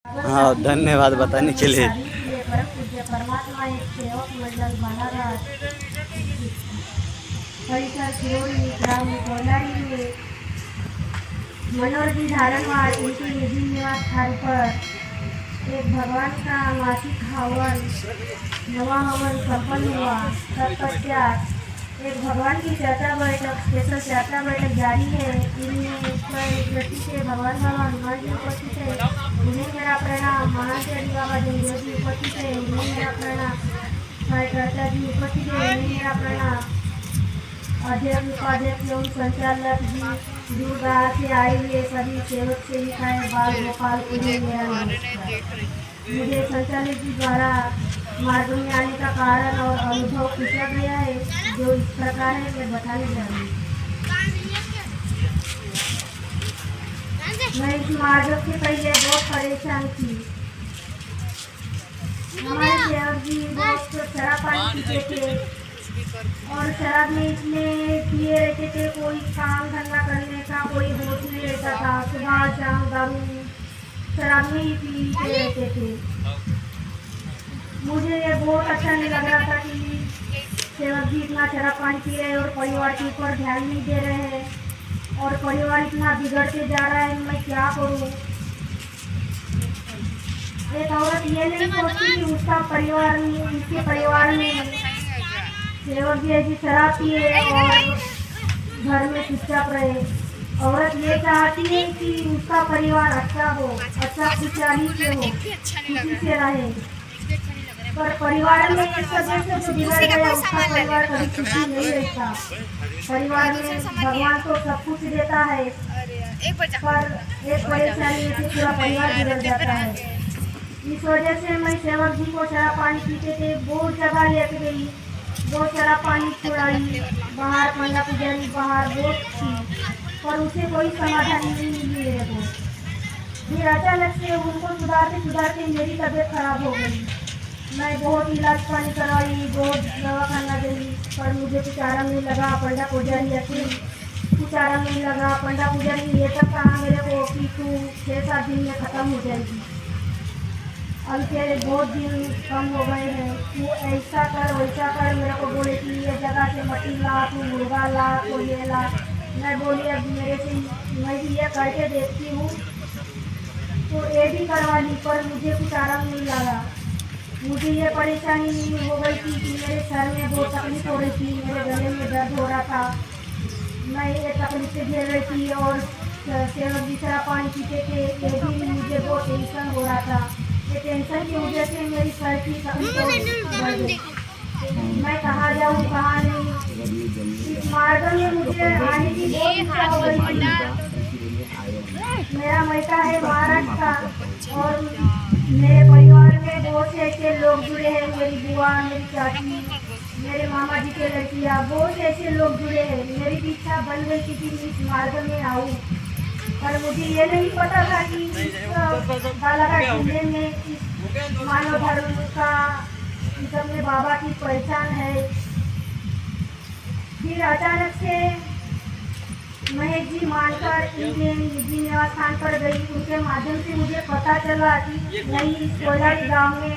हाँ, धन्यवाद बताने के लिए। परम पूज्य परमात्मा एक सेवक मंडल बालाघाट परिसर सिरोही ग्राम कोलारी में मनोरथ धारणवाद उनके निधि निवास स्थान पर एक भगवान का मासिक हवन नवा हवन संपन्न हुआ। तत्पश्चात एक भगवान की चर्चा बैठक स्पेशल चर्चा बैठक जारी है। इनमें व्यक्ति से भगवान बाबा हनुमान जी उपस्थित है, उन्हें मेरा प्रणाम। महाचरी बाबा जंगदेव जी उपस्थित है, उन्हें मेरा प्रणाम। कार्यकर्ता जी उपस्थित है, उन्हें मेरा प्रणाम। अध्यक्ष उपाध्यक्ष एवं संचालक जी दुर्गा से आए हुए सभी सेवक सेविकाएं बाल गोपाल को मेरा नमस्कार। मुझे संचालक जी द्वारा मार्ग में आने का कारण और अनुभव पूछा गया है, जो इस प्रकार है मैं बताने जा रही हूँ। मैं इस मार्ग से पहले बहुत परेशान थी। हमारे सेवक जी बहुत शराब पानी पीते थे और शराब में इतने पिए रहते थे, कोई काम धंधा करने का कोई होश नहीं रहता था। सुबह शाम दारू शराब में ही पीते रहते थे। मुझे ये बहुत अच्छा नहीं लग रहा था कि सेवक जी इतना शराब पानी पी रहे हैं और परिवार के ऊपर ध्यान नहीं दे रहे हैं और परिवार इतना बिगड़ते जा रहा है। मैं क्या करूँ? एक औरत ये नहीं सोचती कि उसका परिवार में उसके परिवार में सेवक जी ऐसी शराब पिए और घर में चुपचाप रहे। औरत ये चाहती है कि उसका परिवार अच्छा हो, अच्छा खुशहाली से हो, खुशी से रहे। पर परिवार में एक सदस्य जो बिगड़ गया उसका परिवार कभी खुशी नहीं रहता। परिवार में भगवान तो सब कुछ देता है, पर एक परेशानी है कि पूरा परिवार बिगड़ जाता है। इस वजह से मैं सेवक जी को शराब पानी पीते थे बहुत जगह लेके गई, बहुत शराब पानी छुड़ाई, बाहर पंडा पुजारी बाहर बहुत थी, पर उसे कोई समाधान नहीं मिली मेरे को। फिर अचानक से उनको सुधारते सुधारते मेरी तबीयत खराब हो गई। मैं बहुत इलाज पानी करवाई, बहुत दवा खाना गई, पर मुझे कुछ आराम नहीं लगा। पंडा पुजारी ऐसे कुछ आराम नहीं लगा। पंडा पुजारी ये तक कहा मेरे को कि तू 6-7 दिन में ख़त्म हो जाएगी। अब तेरे बहुत दिन कम हो गए हैं, तू ऐसा कर वैसा कर। मेरे को बोले कि ये जगह से मट्टी ला, तू मुर्गा ला, तो ये ला। मैं बोली अब मेरे से मैं भी ये करके देखती हूँ, तो ये भी करवा ली, पर मुझे कुछ आराम नहीं लगा। मुझे ये परेशानी हो गई थी कि मेरे सर में बहुत तकलीफ हो रही थी, मेरे गले में दर्द हो रहा था, मैं ये तकलीफ से झेल रही थी। और सेवक जी शराब पानी पीते थे, ये भी मुझे बहुत टेंशन हो रहा था। ये टेंशन की वजह से मेरी सर की तकलीफ बढ़ गई। मैं कहाँ जाऊँ कहाँ नहीं। इस मार्ग में मुझे आने की बहुत इच्छा हो गई थी। मेरा मैका है महाराष्ट्र का और मेरे परिवार में बहुत से ऐसे लोग जुड़े हैं। मेरी बुआ, मेरी चाची, मेरे मामा जी के लड़कियाँ, बहुत ऐसे लोग जुड़े हैं। मेरी भी इच्छा बन गई थी कि इस मार्ग में आऊँ, पर मुझे ये नहीं पता था कि बालाघाट जिले में इस मानव धर्म का सब में बाबा की पहचान है। फिर अचानक से महेश जी मानकर इनके निजी निवास स्थान पर गई। उनके माध्यम से मुझे पता चला कि नई इस कोलारी गाँव में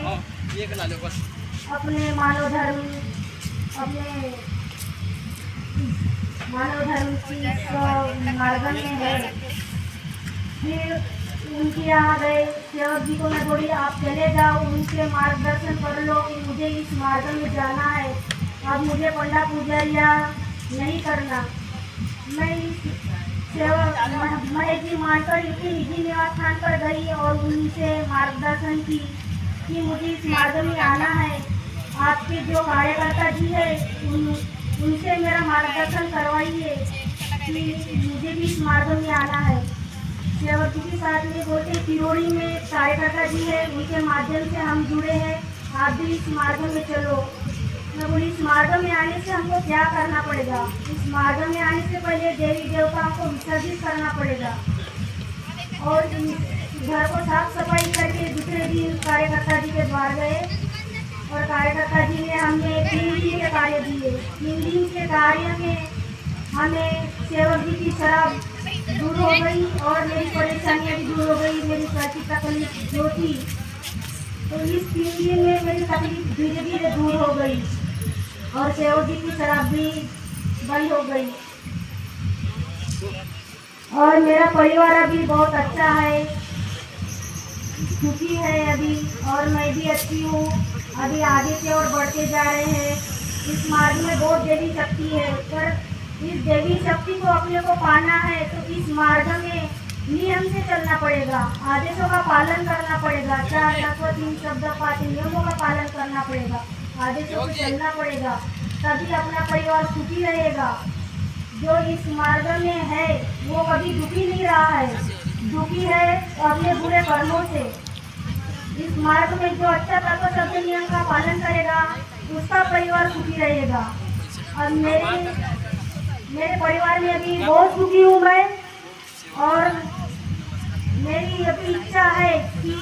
अपने मानव धर्म की मार्ग में है। फिर उनके यहाँ गए, सेवक जी को मैं बोली आप चले जाओ, उनके मार्गदर्शन कर लो कि मुझे इस मार्ग में जाना है। अब मुझे पंडा पूजा नहीं करना। मैं महेश जी मानकर इनके निजी निवास स्थान पर गई और उनसे मार्गदर्शन की कि मुझे इस मार्ग में आना है। आपके जो कार्यकर्ता जी है उनसे मेरा मार्गदर्शन करवाइए कि मुझे भी इस मार्ग में आना है। सेवक जी के साथ में बोलते सिरोही में कार्यकर्ता जी है, उनके माध्यम से हम जुड़े हैं, आप भी इस मार्ग में चलो। मैं बोली इस मार्ग में आने से हमको क्या करना पड़ेगा? इस मार्ग में आने से पहले देवी देवताओं को विसर्जित करना पड़ेगा और घर को साफ सफाई करके दूसरे दिन कार्यकर्ता जी के द्वार गए और कार्यकर्ता जी ने हमें 3 दिन के कार्य दिए। 3 दिन के कार्य में हमें सेवक जी की शराब दूर हो गई और मेरी परेशानियाँ भी दूर हो गई, मेरी सारी तकलीफ जो थी तो इस 3 दिन में मेरी तकलीफ धीरे धीरे दूर हो गई और सेव जी की शराब भी बंद हो गई और मेरा परिवार अभी बहुत अच्छा है, सुखी है अभी और मैं भी अच्छी हूँ। अभी आगे की ओर बढ़ते जा रहे हैं। इस मार्ग में बहुत देवी शक्ति है, पर इस देवी शक्ति को अपने को पाना है तो इस मार्ग में नियम से चलना पड़ेगा, आदेशों का पालन करना पड़ेगा, 4 तत्व 3 शब्द 5 नियमों का पालन करना पड़ेगा, आदेशों को चलना पड़ेगा, तभी अपना परिवार सुखी रहेगा। जो इस मार्ग में है वो कभी दुखी नहीं रहा है, दुखी है अपने बुरे कर्मों से। इस मार्ग में जो अच्छा तत्व शब्द नियम का पालन करेगा उसका परिवार सुखी रहेगा। और मेरे परिवार में अभी बहुत सुखी हूँ मैं और मेरी अभी इच्छा है कि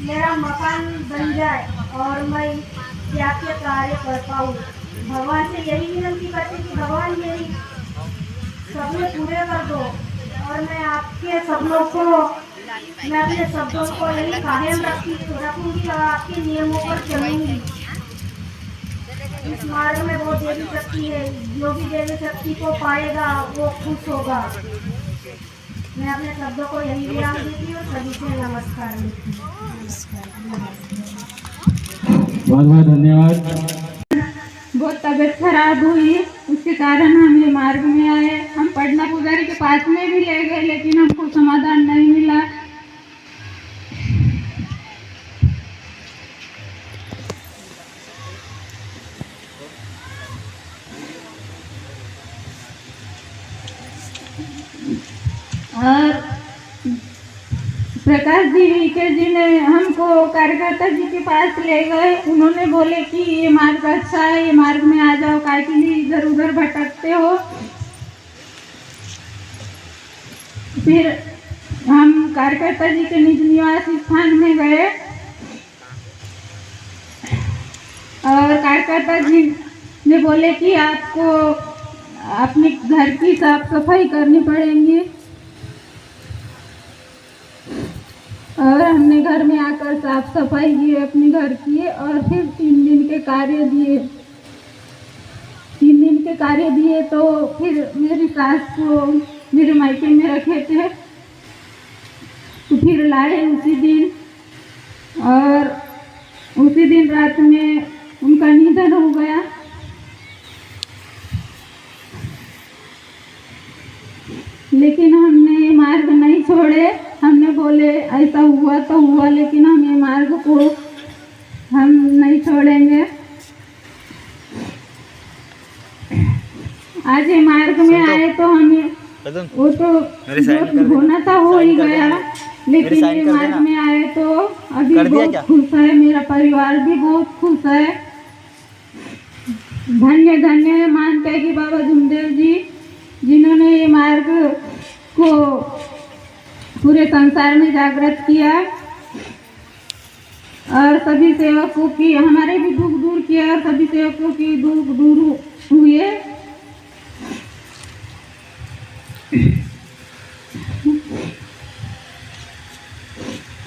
मेरा मकान बन जाए और मैं त्याग के कार्य कर पाऊँ। भगवान से यही विनती करती कि भगवान मेरी सपने पूरे कर दो और मैं आपके सपनों को, मैं अपने शब्दों को यही कायम रखूंगी और आपके नियमों पर चलूंगी। इस मार्ग में बहुत देवी शक्ति है, जो भी देवी शक्ति को पाएगा वो खुश होगा। मैं अपने शब्दों को यही विराम देती हूँ। सभी से नमस्कार देती हूँ। बहुत बहुत धन्यवाद। बहुत तबीयत खराब हुई, उसके कारण हम ये मार्ग में आए। हम पटना पुजारी के पास में भी ले गए लेकिन हमको समाधान नहीं मिला। और प्रकाश जी वीके जी ने हमको कार्यकर्ता जी के पास ले गए। उन्होंने बोले कि ये मार्ग अच्छा है, ये मार्ग में आ जाओ, काय के लिए इधर उधर भटकते हो। फिर हम कार्यकर्ता जी के निज निवास स्थान में गए और कार्यकर्ता जी ने बोले कि आपको अपने घर की साफ सफाई करनी पड़ेगी। और हमने घर में आकर साफ सफाई की, अपने घर की और फिर 3 दिन के कार्य दिए। 3 दिन के कार्य दिए तो फिर मेरी सास को मेरे मायके में रखे थे तो फिर लाए उसी दिन और उसी दिन रात में उनका निधन हो गया। लेकिन हमने मार्ग नहीं छोड़े। हमने बोले ऐसा हुआ तो हुआ लेकिन हम ये मार्ग को हम नहीं छोड़ेंगे। आज ये मार्ग में आए तो हमें वो तो होना था हो ही गया, लेकिन ये मार्ग में आए तो अभी बहुत खुश है, मेरा परिवार भी बहुत खुश है। धन्य धन्य मानते हैं कि बाबा झुमदेव जी जिन्होंने ये मार्ग को पूरे संसार में जागृत किया और सभी सेवकों की, हमारे भी दुख दूर किया और सभी सेवकों की दुख दूर हुए।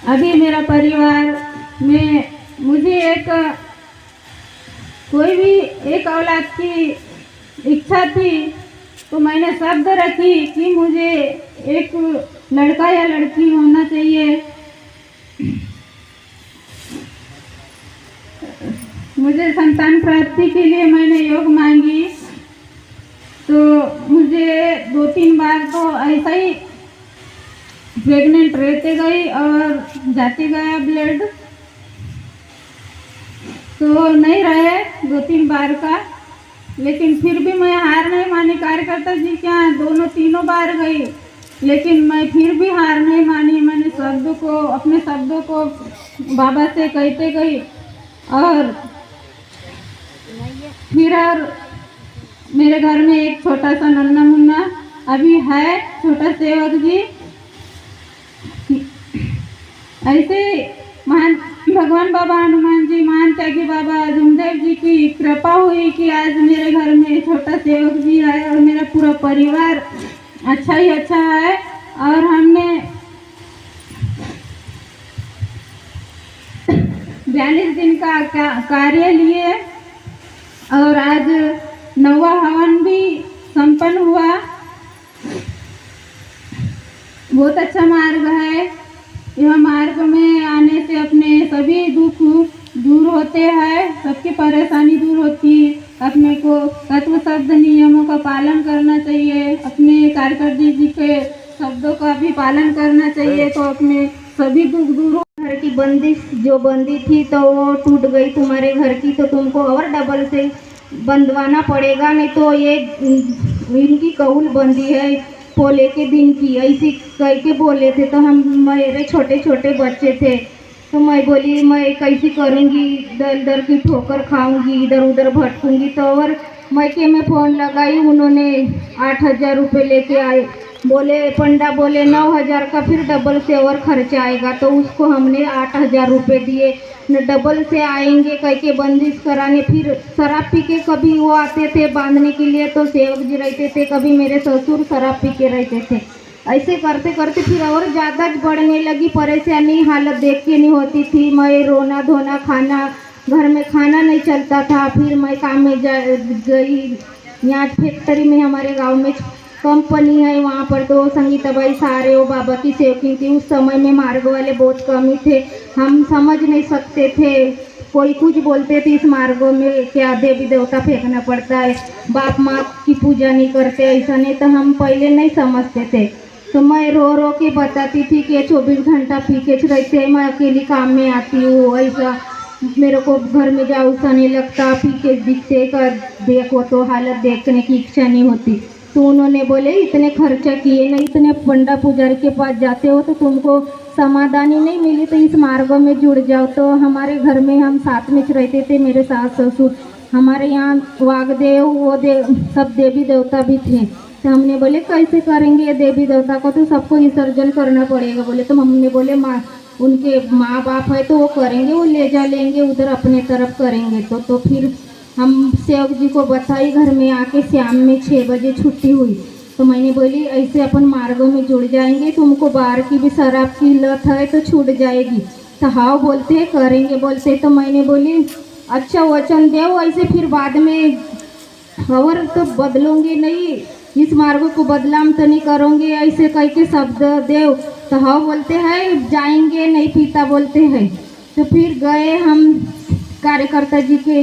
अभी मेरा परिवार में मुझे कोई भी एक औलाद की इच्छा थी तो मैंने शब्द रखी कि मुझे एक लड़का या लड़की होना चाहिए। मुझे संतान प्राप्ति के लिए मैंने योग मांगी तो मुझे 2-3 बार तो ऐसा ही प्रेग्नेंट रहते गई और जाते गया ब्लड, तो नहीं रहे 2-3 बार का। लेकिन फिर भी मैं हार नहीं मानी। कार्यकर्ता जी के यहाँ 2-3 बार गई लेकिन मैं फिर भी हार नहीं मानी। मैंने अपने शब्दों को बाबा से कहते गई और फिर और मेरे घर में एक छोटा सा नन्ना मुन्ना अभी है, छोटा सेवक जी। ऐसे महान भगवान बाबा हनुमान जी, महान त्यागी बाबा झुमदेव जी की कृपा हुई कि आज मेरे घर में छोटा सेवक जी है और मेरा पूरा परिवार अच्छा ही अच्छा है और हमने 42 दिन का कार्य लिए और आज 9वां हवन भी संपन्न हुआ। बहुत अच्छा मार्ग है। यह मार्ग में आने से अपने सभी दुख दूर होते हैं, सबकी परेशानी दूर होती है। अपने को तत्व शब्द नियमों का पालन करना चाहिए, अपने कार्यकर्ता जी के शब्दों का भी पालन करना चाहिए, तो अपने सभी दुख दूर हो। घर की बंदिश जो बंदी थी तो वो टूट गई तुम्हारे घर की, तो तुमको और डबल से बंधवाना पड़ेगा, नहीं तो ये इनकी कौल बंदी है पोले के दिन की, ऐसी कह के बोले थे। तो हम मेरे छोटे छोटे बच्चे थे, तो मैं बोली मैं कैसी करूँगी, दर दर की ठोकर खाऊंगी, इधर उधर भटकूंगी। तो और मैके में फ़ोन लगाई, उन्होंने 8,000 रुपये लेके आए। बोले पंडा बोले 9,000 का फिर डबल से और खर्चा आएगा, तो उसको हमने 8,000 रुपये दिए। न डबल से आएंगे कह के बंदिश कराने। फिर शराब पी के कभी वो आते थे बांधने के लिए, तो सेवक जी रहते थे, कभी मेरे ससुर शराब पी के रहते थे। ऐसे करते करते फिर और ज़्यादा बढ़ने लगी परेशानी, हालत देख के नहीं होती थी। मैं रोना धोना, खाना घर में खाना नहीं चलता था। फिर मैं काम में गई, यहाँ फैक्ट्री में हमारे गांव में कंपनी है, वहाँ पर तो संगीताबाई सारे वो बाबा की सेवकी थी। उस समय में मार्ग वाले बहुत कम ही थे, हम समझ नहीं सकते थे। कोई कुछ बोलते थे इस मार्गों में क्या देवी देवता फेंकना पड़ता है, बाप माँ की पूजा नहीं करते, ऐसा नहीं, तो हम पहले नहीं समझते थे। तो मैं रो रो के बताती थी कि 24 घंटा पी के रहते हैं, मैं अकेली काम में आती हूँ, ऐसा मेरे को घर में जाओ सा नहीं लगता, पी के दिखते कर देखो तो हालत देखने की इच्छा नहीं होती। तो उन्होंने बोले इतने खर्चा किए ना, इतने पंडा पुजारी के पास जाते हो तो तुमको समाधानी नहीं मिली, तो इस मार्ग में जुड़ जाओ। तो हमारे घर में हम साथ में रहते थे, मेरे सास ससुर, हमारे यहाँ वागदेव वो सब देवी देवता भी थे। तो हमने बोले कैसे करेंगे ये देवी देवता को, तो सबको विसर्जन करना पड़ेगा। बोले तो हमने बोले माँ उनके माँ बाप है तो वो करेंगे, वो ले जा लेंगे उधर अपने तरफ करेंगे। तो फिर हम सेवक जी को बताई, घर में आके शाम में 6 बजे छुट्टी हुई। तो मैंने बोली ऐसे अपन मार्गों में जुड़ जाएंगे, तुमको बाहर की भी शराब की लत है तो छूट जाएगी। तो हाँ बोलते हैं करेंगे बोलते। तो मैंने बोली अच्छा वचन दो, ऐसे फिर बाद में और तो बदलूंगी नहीं, इस मार्ग को बदलाम तो नहीं करोगे, ऐसे कह के शब्द देव। तो हाँ बोलते हैं जाएंगे, नहीं पीता बोलते हैं। तो फिर गए हम कार्यकर्ता जी के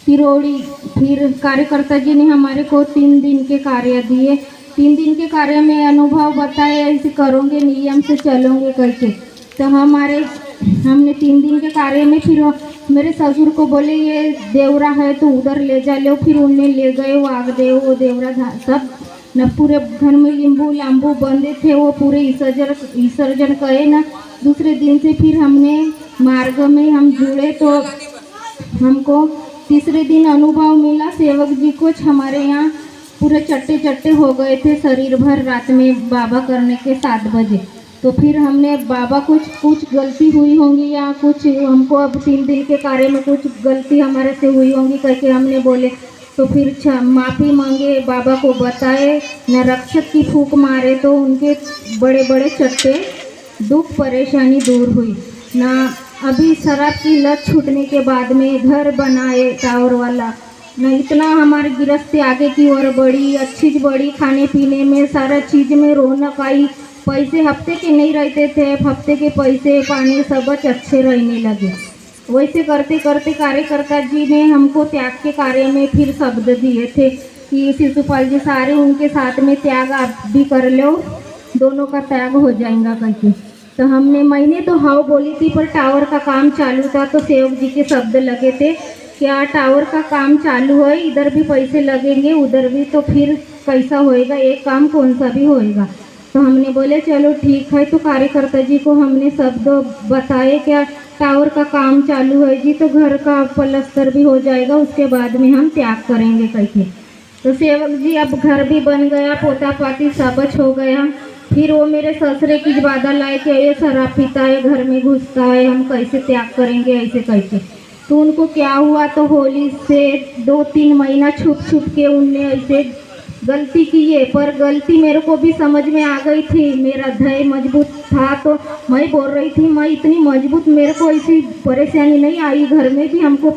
तिरोड़ी। फिर कार्यकर्ता जी ने हमारे को 3 दिन के कार्य दिए। 3 दिन के कार्य में अनुभव बताए, ऐसे करोगे नियम से चलोगे करके। तो हमने 3 दिन के कार्य में फिर मेरे ससुर को बोले ये देवरा है तो उधर ले जा लो। फिर उन्हें ले गए, वागदेव वो देवरा सब न पूरे घर में लींबू लांबू बंधे थे, वो पूरे विसर्जन करे ना। दूसरे दिन से फिर हमने मार्ग में हम जुड़े, तो हमको तीसरे दिन अनुभव मिला सेवक जी कुछ हमारे यहाँ पूरे चट्टे चट्टे हो गए थे शरीर भर, रात में बाबा करने के 7 बजे। तो फिर हमने बाबा कुछ गलती हुई होंगी या कुछ हमको अब 3 दिन के कार्य में कुछ गलती हमारे से हुई होंगी करके हमने बोले। तो फिर माफ़ी मांगे, बाबा को बताए, न रक्षक की फूंक मारे तो उनके बड़े बड़े चट्टे दुख परेशानी दूर हुई ना। अभी शराब की लत छूटने के बाद में घर बनाए टावर वाला न, इतना हमारी गृहस्थी आगे की ओर बढ़ी, अच्छी बढ़ी, खाने पीने में सारा चीज़ में रौनक आई। पैसे हफ्ते के नहीं रहते थे, हफ्ते के पैसे पानी सब अच्छे रहने लगे। वैसे करते करते कार्यकर्ता जी ने हमको त्याग के कार्य में फिर शब्द दिए थे कि शिशुपाल जी सारे उनके साथ में त्याग आप भी कर लो, दोनों का त्याग हो जाएगा करके। तो मैंने तो हाँ बोली थी, पर टावर का काम चालू था तो सेवक जी के शब्द लगे थे क्या टावर का काम चालू है, इधर भी पैसे लगेंगे उधर भी, तो फिर कैसा होएगा, एक काम कौन सा भी होएगा। तो हमने बोले चलो ठीक है। तो कार्यकर्ता जी को हमने शब्द बताए क्या टावर का काम चालू है जी, तो घर का पलस्तर भी हो जाएगा, उसके बाद में हम त्याग करेंगे करके। तो सेवक जी अब घर भी बन गया, पोता पाती सब हो गया। फिर वो मेरे ससुरे की बाधा लाए कि ये शराब पीता है, घर में घुसता है, हम कैसे त्याग करेंगे ऐसे कैसे। तो उनको क्या हुआ, तो होली से 2-3 महीना छुप छुप के उनने ऐसे गलती किए, पर गलती मेरे को भी समझ में आ गई थी। मेरा धैर्य मजबूत था तो मैं बोल रही थी, मैं इतनी मजबूत, मेरे को ऐसी परेशानी नहीं आई। घर में भी हमको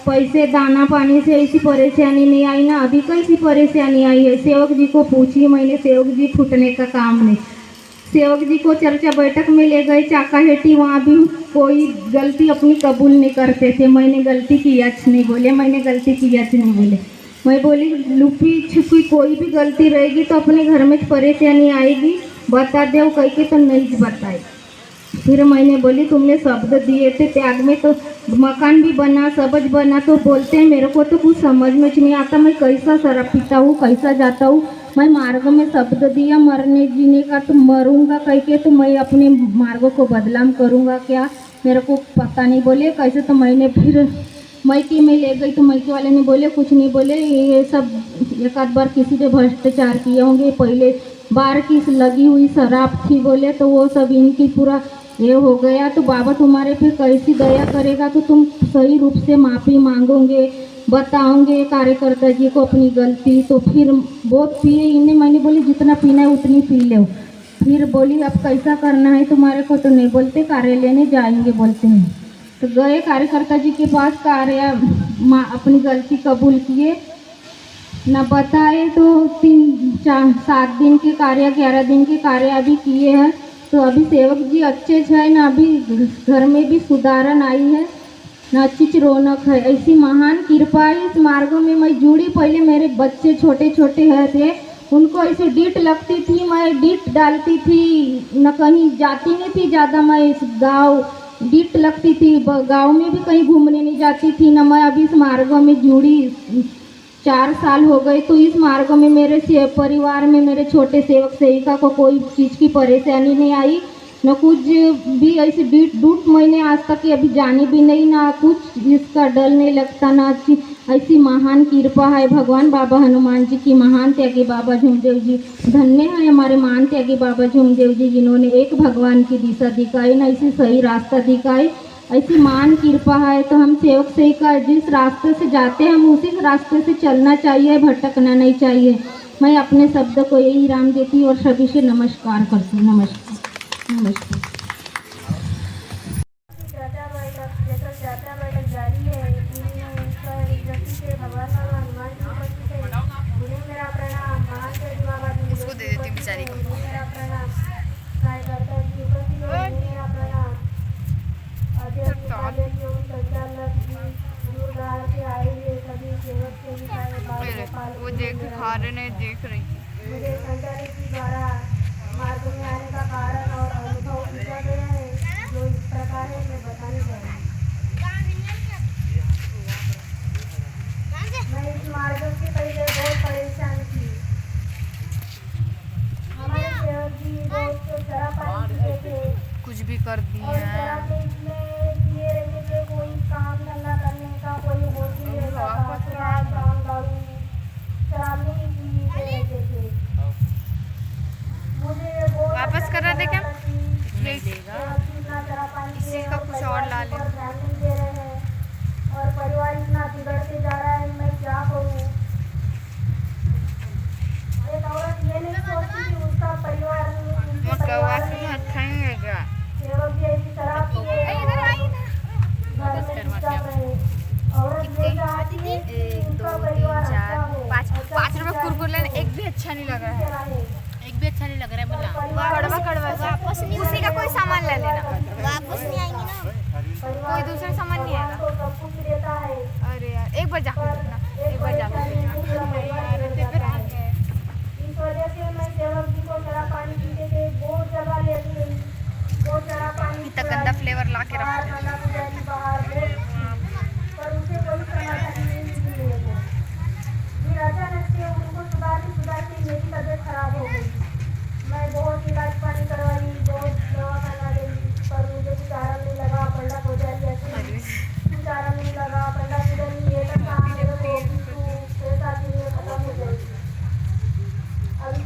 पैसे दाना पानी से ऐसी परेशानी नहीं आई ना, अभी कैसी परेशानी आई है। सेवक जी को पूछी मैंने, सेवक जी फूटने का काम नहीं। सेवक जी को चर्चा बैठक में ले गए चाकाहेटी, वहाँ भी कोई गलती अपनी कबूल नहीं करते थे। मैंने गलती की आज नहीं बोले, मैंने गलती की आज नहीं बोले। मैं बोली लुपी छुपी कोई भी गलती रहेगी तो अपने घर में परेशानी आएगी, बता दो कह के तो नहीं बताए। फिर मैंने बोली तुमने शब्द दिए थे त्याग में, तो मकान भी बना, सबज बना, तो बोलते हैं मेरे को तो कुछ समझ में नहीं आता, मैं कैसा शराब पीता हूँ, कैसा जाता हूँ। मैं मार्ग में शब्द दिया मरने जीने का, तो मरूंगा कह के, तो मैं अपने मार्ग को बदलाम करूंगा क्या, मेरे को पता नहीं। बोले कैसे, तो मैंने फिर मैकी में ले गई, तो मैकी वाले ने बोले कुछ नहीं, बोले ये सब एक आध बार किसी पे भ्रष्टाचार किए होंगे, पहले बार की लगी हुई शराब थी, बोले तो वो सब इनकी पूरा ये हो गया, तो बाबा तुम्हारे पे कैसी दया करेगा, तो तुम सही रूप से माफ़ी मांगोगे, बताओगे कार्यकर्ता जी को अपनी गलती। तो फिर बहुत पिए इन्हें, मैंने बोली जितना पीना है उतनी पी लो। फिर बोली अब कैसा करना है तुम्हारे को, तो नहीं बोलते कार्यालय में जाएंगे बोलते हैं। तो गए कार्यकर्ता जी के पास, अपनी गलती कबूल किए, न बताए तो 7 दिन के कार्य 11 दिन के कार्य अभी किए हैं। तो अभी सेवक जी अच्छे है ना, अभी घर में भी सुधारण आई है ना, अच्छी रौनक है। ऐसी महान कृपा इस मार्गों में मैं जुड़ी। पहले मेरे बच्चे छोटे छोटे थे, उनको ऐसे डीट लगती थी, मैं डीट डालती थी, न कहीं जाती नहीं थी ज़्यादा, मैं इस गाँव डीट लगती थी, गांव में भी कहीं घूमने नहीं जाती थी ना। मैं अभी इस मार्ग में जुड़ी 4 साल हो गए, तो इस मार्ग में मेरे परिवार में मेरे छोटे सेवक सेविका को कोई चीज़ की परेशानी नहीं आई, न कुछ भी ऐसे डूट मैंने आज तक अभी जानी भी नहीं, ना कुछ इसका डर नहीं लगता, ना अच्छी ऐसी महान कृपा है भगवान बाबा हनुमान जी की, महान त्यागी बाबा झूमदेव जी। धन्य है हमारे महान त्यागी बाबा झूमदेव जी, जिन्होंने एक भगवान की दिशा दिखाई ना, ऐसी सही रास्ता दिखाई, ऐसी महान कृपा है। तो हम सेवक सेविका जिस रास्ते से जाते हैं हम उसी रास्ते से चलना चाहिए, भटकना नहीं चाहिए। मैं अपने शब्द को यही राम देती और सभी से नमस्कार करती हूँ। नमस्कार नमस्कार। चर्चा बैठक जारी है। भगवान बाबा हनुमान जी उपस्थित है, उन्हें मेरा प्रणाम। महान त्यागी बाबा उसको दे देती हूँ बेचारी को। मेरा प्रणाम। कार्यकर्ता जी उपस्थित है, उन्हें मेरा प्रणाम। अध्यक्ष उपाध्यक्ष संचालक जी दूरदराज से आए हुए सभी सेवक सेविकाएं, वो देख खा रहे नहीं देख रही। मुझे संचालक जी द्वारा मार्ग में आने का कारण और अनुभव पूछा गया है, जो इस प्रकार है मैं बताने जा रही हूँ। मैं इस मार्ग से पहले बहुत परेशान थी। हमारे सेवक जी बहुत शराब पानी पीते थे, कुछ भी कर दिए और हैं। शराब में पिए रहते थे, कोई काम धंधा करने का कोई होश नहीं रहता था। शराब दारू दारू शराब में ही पीते रहते थे। मुझे बहुत वापस कर रहे थे क्या? नहीं देगा, इसी का कुछ और ला ले। ध्यान नहीं दे रहे हैं और परिवार इतना बिगड़ते जा रहा है, मैं क्या करूँ। एक औरत ये नहीं सोचती कि उसका परिवार सेवक जी ऐसी शराब पिए घर में चुपचाप रहे। औरत ये चाहती है कि उनका परिवार अच्छा हो। 5 रुपए कुरकुरे लेने एक भी अच्छा नहीं लग रहा है, एक भी अच्छा नहीं लग रहा है। बोला कड़वा कड़वा वापस नहीं, उसी का कोई सामान ले लेना, वापस नहीं आएंगे ना, कोई दूसरा सामान नहीं आएगा। सब कुछ देता है। अरे यार एक बार जाकर देखना, एक बार जाकर देखना। इस वजह से मैं सेवक जी को शराब पानी पीते थे, बहुत जगह ले गई, बहुत शराब पानी इतना गंदा फ्लेवर ला के रखा है। बाहर पर उसे कोई समाधान नहीं मिलेगा। फिर अचानक से उनको सुधारती मेरी तबीयत खराब हो गई। मैं बहुत इलाज पानी करवाई, बहुत दवाखाना गई, पर मुझे कुछ आराम नहीं लगा। पलटा हो जाए ऐसे कुछ आराम नहीं लगा, पलटा किधर नहीं है, लगता मेरे को पैसा खत्म हो जाएगी। अभी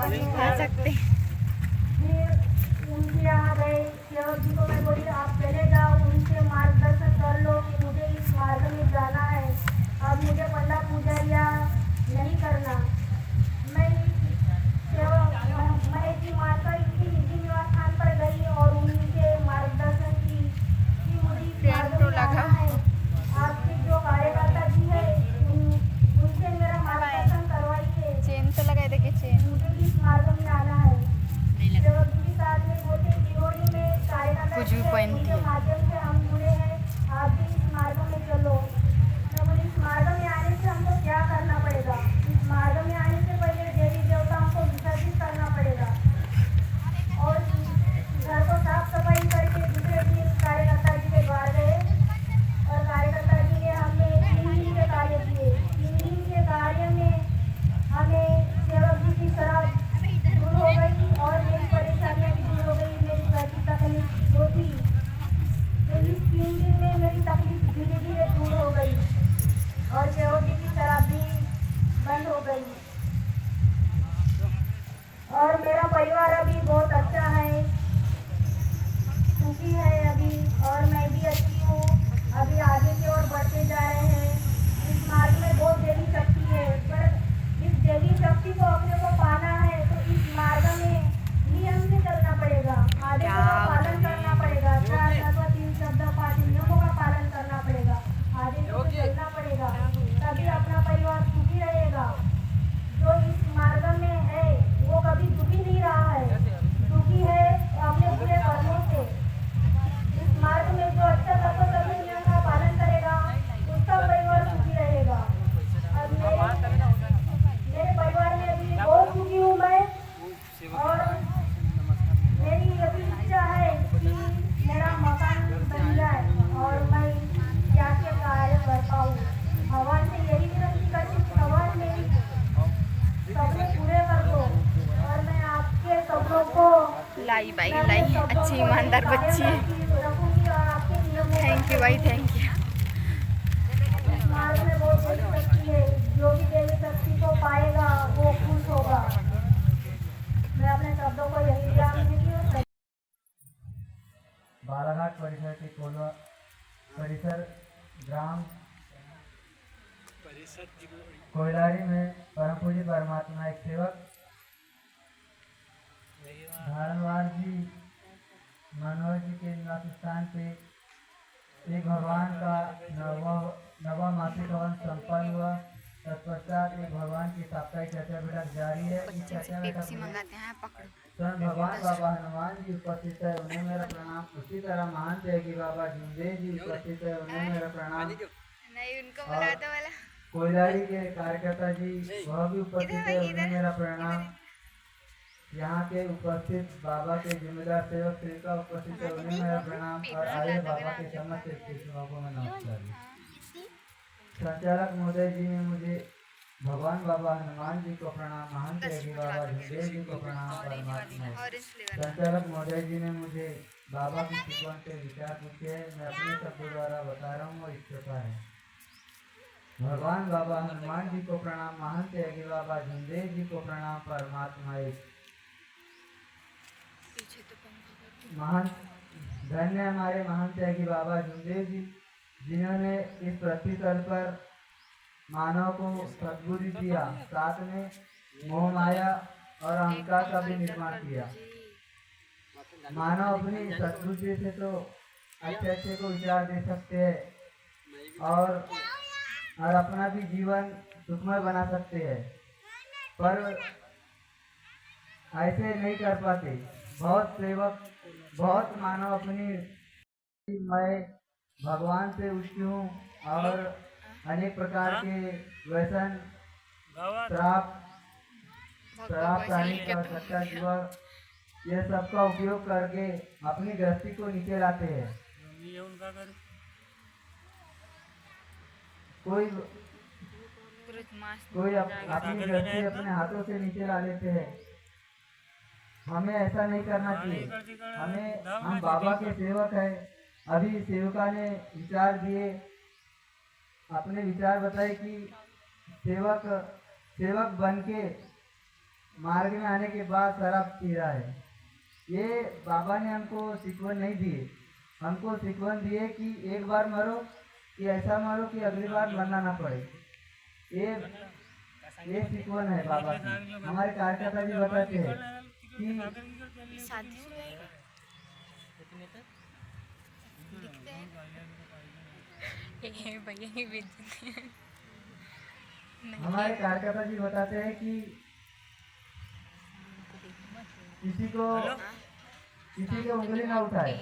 खा सकते हैं। फिर उनके यहाँ गए, सेवक जी को मैं बोली आप चले जाओ, उनसे मार्गदर्शन कर लो कि मुझे इस मार्ग में जाना है, अब मुझे पंडा पूजरिया नहीं करना। मैं महेश जी माता इनकी निजी निवास स्थान पर गई और उनके मार्गदर्शन की कि मुझे इस मार्ग में जाना है। आपके जो कार्यकर्ता जी है उनसे मेरा मार्गदर्शन करवाइए, चेन तो लगाए थे कि चेन मुझे इस मार्ग में आना है। सेवक जी के साथ में बोलते किरोड़ी में कार्यकर्ता कुछ भी पहनती है। माध्यम से हम जुड़े हैं, आप भी इस मार्ग में चलो। मैं बोली इस मार्ग में आने से हमको क्या करना पड़ेगा? इस मार्ग में आने से पहले देवी देवताओं को विसर्जित करना पड़ेगा और घर को साफ सफाई करके दूसरे दिन कार्यकर्ता जी के द्वार गए और कार्यकर्ता जी ने हमें 3 दिन के कार्य दिए। 3 दिन के कार्य में हमें सेवक जी की शराब दूर हो गई और मेरी परेशानियाँ भी दूर हो गई, मेरी घर की तकलीफ जो थी तो इस 3 दिन में मेरी तकलीफ धीरे धीरे दूर हो गई और सेवक जी की शराब भी बंद हो गई और मेरा परिवार अभी बहुत अच्छा है, सुखी है अभी और मैं भी अच्छी हूँ। अभी आगे की ओर बढ़ते जा रहे हैं। इस मार्ग में बहुत देवी शक्ति है, पर इस देवी शक्ति को अपने को पाना है तो इस मार्ग में नियम से चलना पड़ेगा, आदेशों का पालन करना पड़ेगा, 4 तत्व 3 शब्द 5 नियमों का पालन करना पड़ेगा, आदेशों से चलना पड़ेगा, तभी अपना परिवार सुखी रहेगा। जो इस मार्ग में है वो कभी दुखी नहीं रहा है, दुखी है अपने बुरे कर्मों से। इस मार्ग में जो अच्छा तत्व सभी नियम का पालन करेगा उसका परिवार सुखी रहेगा। अब मेरे परिवार में अभी बहुत सुखी हूँ मैं और मेरी अभी इच्छा है कि मेरा मकान बन जाए और मैं क्या क्या कार्य कर पाऊँ। भगवान से यही विनती करती हूँ, भगवान मेरी सपने पूरे कर दो और मैं आपके सपनों को लाई भाई लाई, अच्छी ईमानदार बच्ची है। रखूंगी और आपके नियमों थैंक यू भाई, थैंक यू। इस मार्ग में बहुत बड़ी शक्ति है, जो भी देवी शक्ति को पाएगा वो खुश होगा। मैं अपने शब्दों को यही विराम देती हूँ। बालाघाट परिसर के परिसर ग्राम कोयलारी में परम पूज्य परमात्मा एक सेवक धारणवार जी मनोहर जी के निवास स्थान पे एक भगवान का नवा मासिक हवन संपन्न हुआ। तत्पश्चात एक भगवान की साप्ताहिक चर्चा बैठक जारी है। इस चर्चा बैठक स्वयं भगवान बाबा हनुमान जी उपस्थित है, उन्हें मेरा प्रणाम। उसी तरह महान त्यागी बाबा झुंझे जी उपस्थित है, उन्हें मेरा प्रणाम। नहीं उनको बुला दो वाला। कोयलारी के कार्यकर्ता जी वह भी उपस्थित है, उन्हें मेरा प्रणाम। यहाँ के उपस्थित बाबा के जिम्मेदार सेवक सेविका उपस्थित है, उन्हें मेरा प्रणाम और आए बाबा के समस्त शिक्षकों को मैं नमस्कार। संचालक महोदय जी ने मुझे भगवान बाबा हनुमान जी को प्रणाम, महान त्यागी बाबा झुंझे जी को प्रणाम। परमात्मा संचालक महोदय जी ने मुझे बाबा की शिकवन से विचार पूछे हैं, मैं अपने शब्दों द्वारा बता रहा हूँ और इस प्रकार है। भगवान बाबा हनुमान जी को प्रणाम, महान त्यागी बाबा झुंझे जी को प्रणाम। परमात्मा एक महान धन्य हमारे महान त्यागी बाबा झुंझे जी, जिन्होंने इस पृथ्वी तल पर मानव को सद्बुद्धि दिया, साथ में मोह माया और अहंकार का भी निर्माण किया। मानव अपनी सद्बुद्धि से तो अच्छे को विचार दे सकते हैं और अपना भी जीवन सुखमय बना सकते हैं, पर ऐसे नहीं कर पाते। बहुत सेवक बहुत मानव अपनी मैं भगवान से उठी हूँ और अनेक प्रकार के व्यसन शराब पानी का सच्चा जुआ ये सब का उपयोग करके अपनी गृहस्थी को नीचे लाते हैं। कोई अपनी गृहस्थी अपने हाथों से नीचे ला लेते हैं। हमें ऐसा नहीं करना चाहिए। हम बाबा के सेवक हैं। अभी सेवका ने विचार दिए, अपने विचार बताए कि सेवक बन के मार्ग में आने के बाद शराब पी रहा है। ये बाबा ने हमको सिकवन नहीं दिए, हमको सिकवन दिए कि एक बार मरो कि ऐसा मरो कि अगली बार मरना ना पड़े। ये सिकवन है बाबा की। हमारे कार्यकर्ता भी बताते हैं कि हमारे कार्यकर्ता जी बताते हैं कि किसी को उंगली ना उठाए।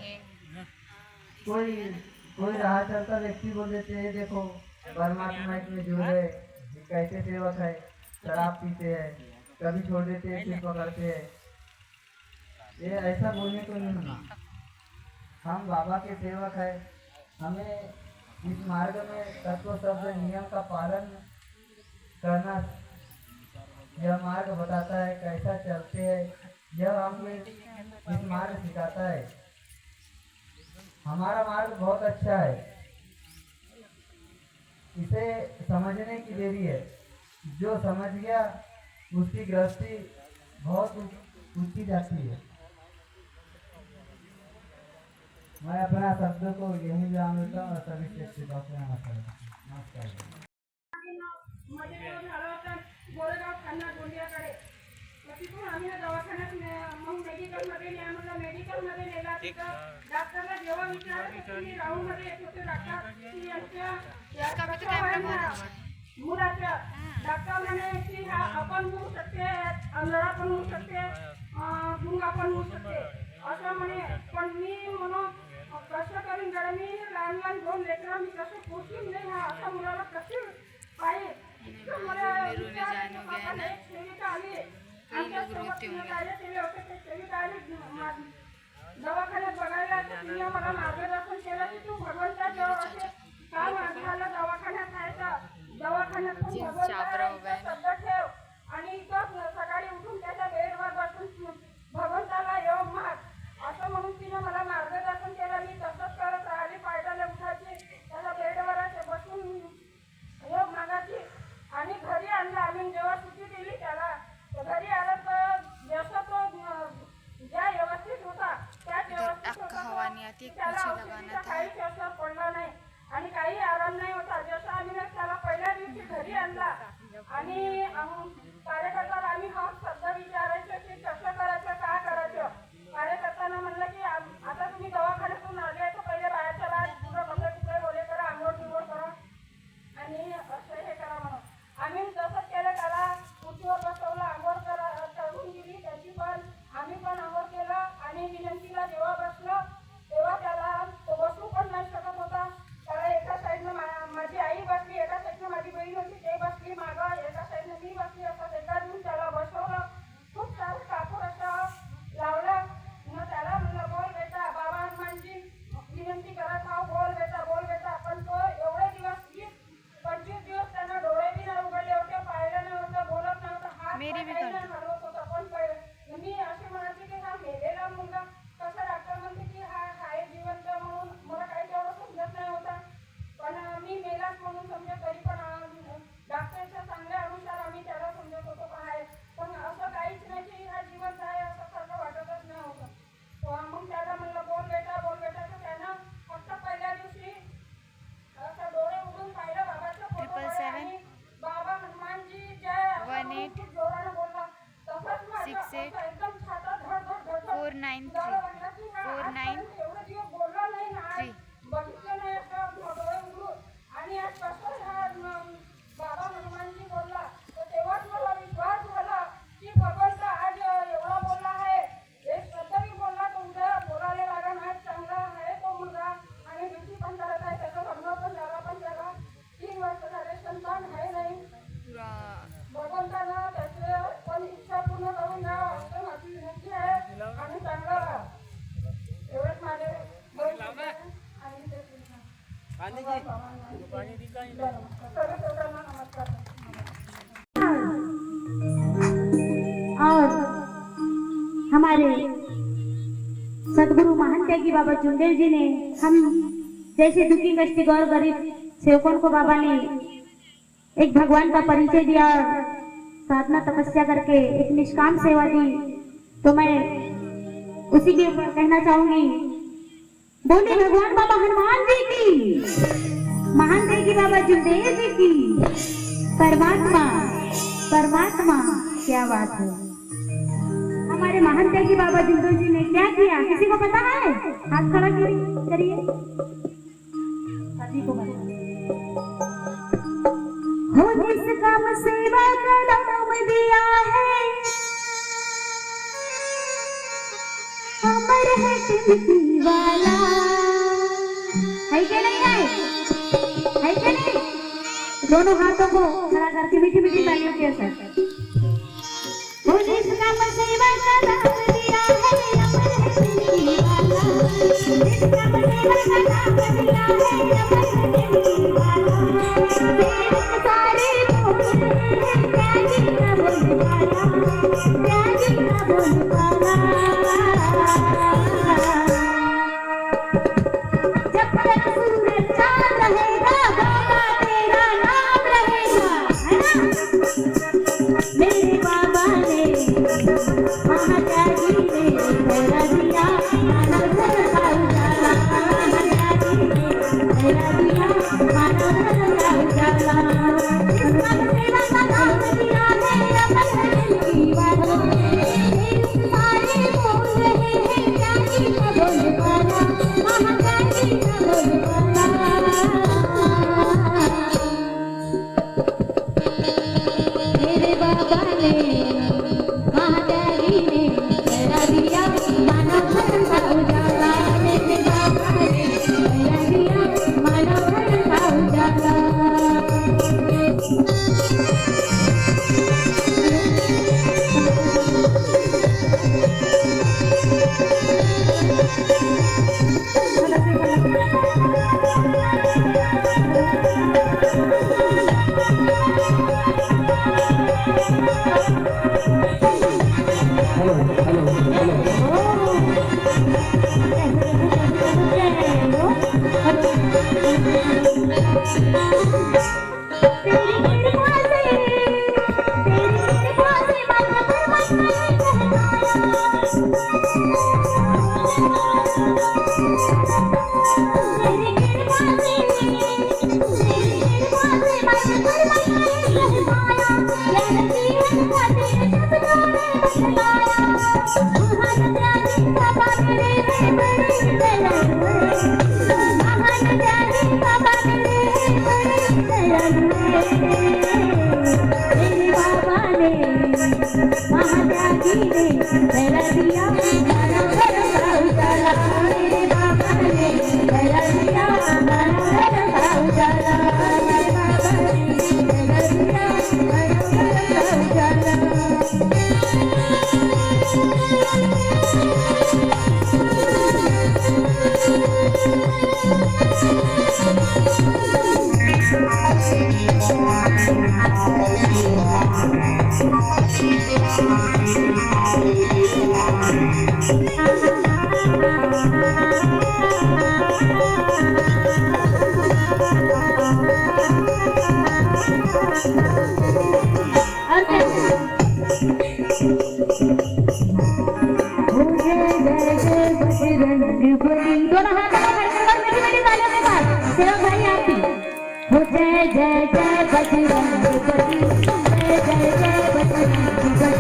कोई राह चलता व्यक्ति बोल देते हैं देखो परमात्मा इसमें जुड़ गए, कैसे सेवक है, शराब पीते हैं, कभी छोड़ देते हैं फिर पकड़ते हैं। ये ऐसा बोलने को नहीं होना। हम बाबा के सेवक है, हमें इस मार्ग में तत्व शब्द नियम का पालन करना, यह मार्ग बताता है कैसा चलते हैं, यह हमें इस मार्ग सिखाता है। हमारा मार्ग बहुत अच्छा है, इसे समझने की देरी है। जो समझ गया उसकी गृहस्थी बहुत ऊंची जाती है। मैं अपना शब्द को यही विराम देता हूँ और सभी शिक्षकों से नमस्कार। गोरेगाव खान्ना गोंदियाकडे तिथून आम्ही दवाखान्यात मग मेडिकलमध्ये न्या म्हटलं। मेडिकलमध्ये नेला, तिथं डॉक्टरला जेव्हा विचारलं की राहूनमध्ये येत होते डॉक्टर की यांच्या मुलाच्या डॉक्टर म्हणे की हा अपंग होऊ शकते, अंधळा पण होऊ शकते, गुंगा पण होऊ शकते असं म्हणे। पण मी म्हणून कसं करून जरा मी लहान लहान 2 लेकरं मी कसं पोचून नाही हा असा मुलाला कसे पाहिजे मला दवाखान्यात बघायला तिने मला मार्गदर्शन केलं की तू भगवंताच्या काय झालं दवाखान्यात जायचं, दवाखान्यातून शब्द ठेव आणि इथं सकाळी उठून त्याच्या बेडवर बसून भगवंताला योग माग असं म्हणून तिने मला मार्गदर्शन केलं। मी तसंच करत राहिली, पायटाला उठायची, त्याला बेडवर बसून योग मागायची आणि घरी आणला। आम्ही जेव्हा सुट्टी दिली त्याला घरी आला तर जसं तो ज्या व्यवस्थित होता त्याच व्यवस्थित होता, त्याला औषधीचा काहीच असर पडला नाही आणि काही आराम नाही होता। जसं आम्ही त्याला पहिल्या दिवशी घरी आणला आणि कार्यकर्त्याला आम्ही हा शब्द विचारायचो की कसं करायचं, काय करायचं। कार्यकर्त्यांना म्हणलं की आता तुम्ही दवाखान्यातून आले तर पहिले बाहेरच्या बाहेर पुढं कपडे कुठे बोले करा, आंघोळ बिंघोळ करा आणि असं हे करा म्हणून आम्ही तसंच केलं। त्याला खुर्चीवर बसवलं, आंघोळ करून गेली त्याची पण आम्ही पण आंघोळ केलं आणि विनंतीला जेव्हा बसलो तेव्हा त्याला तो बसू पण नाही शकत होता। त्याला एका साईडनं माझी आई बसली, एका साईडनं माझी बहीण होती ते बसली मागं, एका साईडनं मी बसली, असं एका दिवशी त्याला बसवलं। खूप सारं कापूर असं लावलं। मग त्याला म्हणलं बोल बेटा, बाबा हनुमानजी विनंती करत हा, बोल बेटा। पण तो एवढे दिवस 20-25 दिवस त्यांना डोळे बी नाही उघडले होते, पाहिलं नव्हतं, बोलत नव्हतं, हात नाही हलवत होता। पण मी असे म्हणायचे की हा मेलेला मुलगा कसं डॉक्टर म्हणते की हा आहे जिवंत म्हणून मला काही तेवढं समजत नाही होता। पण मी मेलाच म्हणून समजत, तरी पण डॉक्टरच्या चांगल्या अनुसार आम्ही त्याला समजत होतो आहे। पण असं काहीच नाही की हा जिवंत आहे असं सारखं वाटतच नाही होतं। मग त्याला म्हणलं बोल बेटा तर त्यानं फक्त पहिल्या दिवशी असं डोळे उघडून पाहिलं बाबाच्या फोटोकडे आणि बाबा हनुमानजी जय खूप जोरानं बोलला। तसंच माझं एकदम छातात धड 493 एवढे दिवस बोलला नाही ना, बघितलं नाही असं डोळे उघडून आणि आज कसं बाबा हनुमानजी बोलला तर तेव्हाच मला विश्वास झाला की भगवंत आज एवढा बोलला आहे। एक शब्दही बोलला तो उद्या बोलायला लागा नाही, चांगला आहे तो मुलगा आणि ड्युटी पण करत आहे, त्याचं लग्न पण झाला, पण त्याला 3 वर्ष झाले संतान आहे नाही। भगवंतानं त्याचे पण इच्छा पूर्ण करून द्यावं असं माझी विनंती आहे आणि चांगलं राहा एवढंच माझे आणि नमस्कार। और हमारे सदगुरु महान त्यागी बाबा चुंदेल जी ने हम जैसे दुखी कष्टी और गरीब सेवकों को बाबा ने एक भगवान का परिचय दिया। साधना तपस्या करके एक निष्काम सेवा दी, तो मैं उसी के ऊपर कहना चाहूंगी। बोले भगवान बाबा हनुमान जी की, महान देगी बाबा जुंदेल जी की। परमात्मा परमात्मा क्या बात है। हमारे महान देगी बाबा जुंदेल जी ने क्या किया, किसी को पता है? हाथ खड़ा करिए, सभी को पता हो। जिस काम सेवा का नाम दिया है, अमर है टिमकी वाला। है कि नहीं है कि नहीं? दोनों हाथों को खड़ा करके मीठी मीठी तालियों के साथ। वो जिस काम सेवा का नाम दिया है, अमर है टिमकी वाला। जिस काम सेवा का नाम दिया है, अमर है टिमकी वाला। सारे बोल त्यागी का बोल वाला, त्यागी का बोल वाला। जब तक सूरज चांद रहेगा, बाबा तेरा नाम रहेगा, है ना? मेरे बाबा ने महात्यागी ने तेरा दिया मानव धर्म का उजाला। महात्यागी ने तेरा दिया मानव धर्म का उजाला। जिसका सेवा का नाम दिया है, अमर है टिमकी वाला। सारे बोल रहे हैं त्यागी का बोल वाला, महात्यागी का बोल वाला। मेरे बाबा ने महात्यागी ने तेरा दिया मानव धर्म का उजाला। मेरे बाबा ने तेरा दिया मानव धर्म का उजाला। जय जय बजरंग बली, जय जय जय बजरंग बली, जय